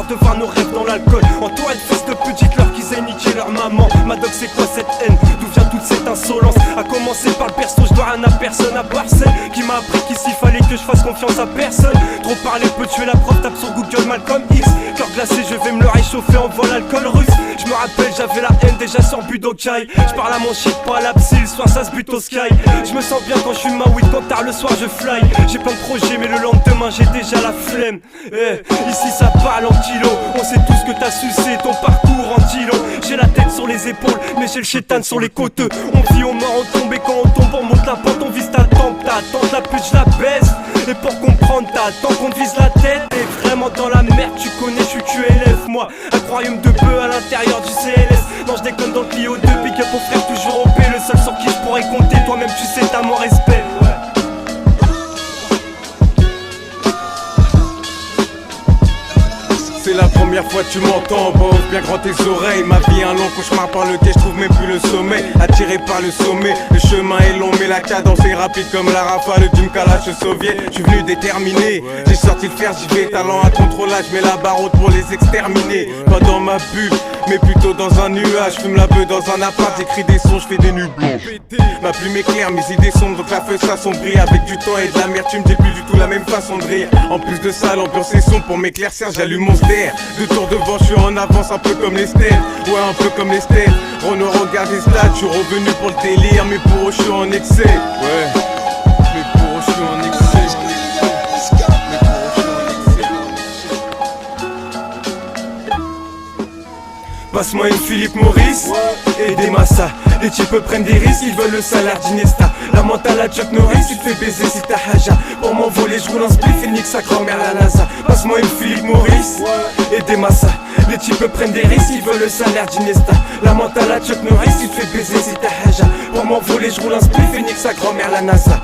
de voir nos rêves dans l'alcool. Entouré de fils de pute, dites-leur qu'ils aient niqué leur maman. Madoc, c'est quoi cette haine? D'où vient toute cette insolence? A commencer par le perso, je dois rien à personne à part celle qui m'a appris qu'ici fallait que je fasse confiance à personne. Trop parler peut tuer la preuve, tape sur Google Malcolm X. Cœur glacé, je vais me le réchauffer en volant l'alcool russe. Je me rappelle, j'avais la haine déjà sur Budokai. Je parle à mon shit, pas à la psy, le soir ça se bute au sky. Je me sens bien quand je suis ma weed, quand tard le soir je fly. J'ai plein de projets mais le lendemain j'ai déjà la flemme. Ici ça parle en kilo, on sait tous que t'as sucé ton parcours en kilo. J'ai la tête sur les épaules, mais j'ai le chétan sur les côtes. On vit au mort, on tombe et quand on tombe on monte la pente, on vise ta tempe. T'attends la pute, je la baisse. Et pour comprendre t'attends qu'on te vise la tête. T'es vraiment dans la merde, tu connais, je suis QLF moi. Aquarium de bœuf à l'intérieur du CLS. Non je déconne dans le Clio 2, pick up au frère toujours au P. Le seul sur qui je pourrais compter, toi-même tu sais t'as mon respect. C'est la première fois que tu m'entends, bah ouvre bien grand tes oreilles. Ma vie un long cauchemar par lequel je trouve même plus le sommeil. Attiré par le sommet, le chemin est long mais la cadence est rapide comme la rafale d'une calache soviète. Je suis venu déterminé, j'ai sorti le fer, j'y vais, talent à contrôlage. Mais la barre pour les exterminer, pas dans ma bulle mais plutôt dans un nuage. Fume la beuh dans un appart, j'écris des sons, je fais des nuits blanches. Ma plume est claire, mes idées sombres, donc la feuille s'assombrit. Avec du temps et de l'amertume, j'ai plus du tout la même façon de rire. En plus de ça, l'ambiance est sombre pour m'éclaircir, j'allume mon ster. De tour devant, je suis en avance, un peu comme les stèles. Ouais, un peu comme les stèles. Renaud regarde les stats, je suis revenu pour le délire. Mais pour eux, je suis en excès. Ouais, mais pour eux, je suis en excès. Passe-moi une Philippe Maurice et des massas. Les types prennent des risques, ils veulent le salaire d'Inesta. La mentale à Chuck Norris, il te fait baiser si t'as haja. Pour m'envoler, je roule un spliff et nique sa grand-mère la NASA. Passe-moi une Philippe Maurice et des massas. Les types prennent des risques, ils veulent le salaire d'Inesta. La mentale à Chuck Norris, il te fait baiser si t'as haja. Pour m'envoler, je roule un spliff et nique sa grand-mère la NASA.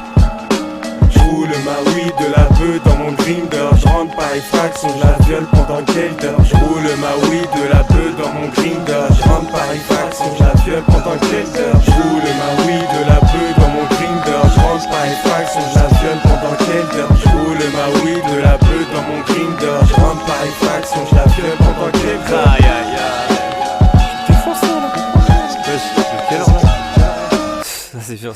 J'roule ma weed de la beuh dans mon grinder. J'rentre par effraction, je viole pendant quelques heures. J'roule ma weed de la beuh dans mon grinder. J'rentre par effraction, je viole pendant quelques heures. J'roule ma weed de la beuh dans mon grinder. J'rentre par effraction, je viole pendant quelques heures. J'roule ma weed de la beuh dans mon grinder. J'rentre par effraction, je viole pendant quelques heures. Aïe aïe aïe. T'es foncé là. Quelle heure là? Ça c'est bien.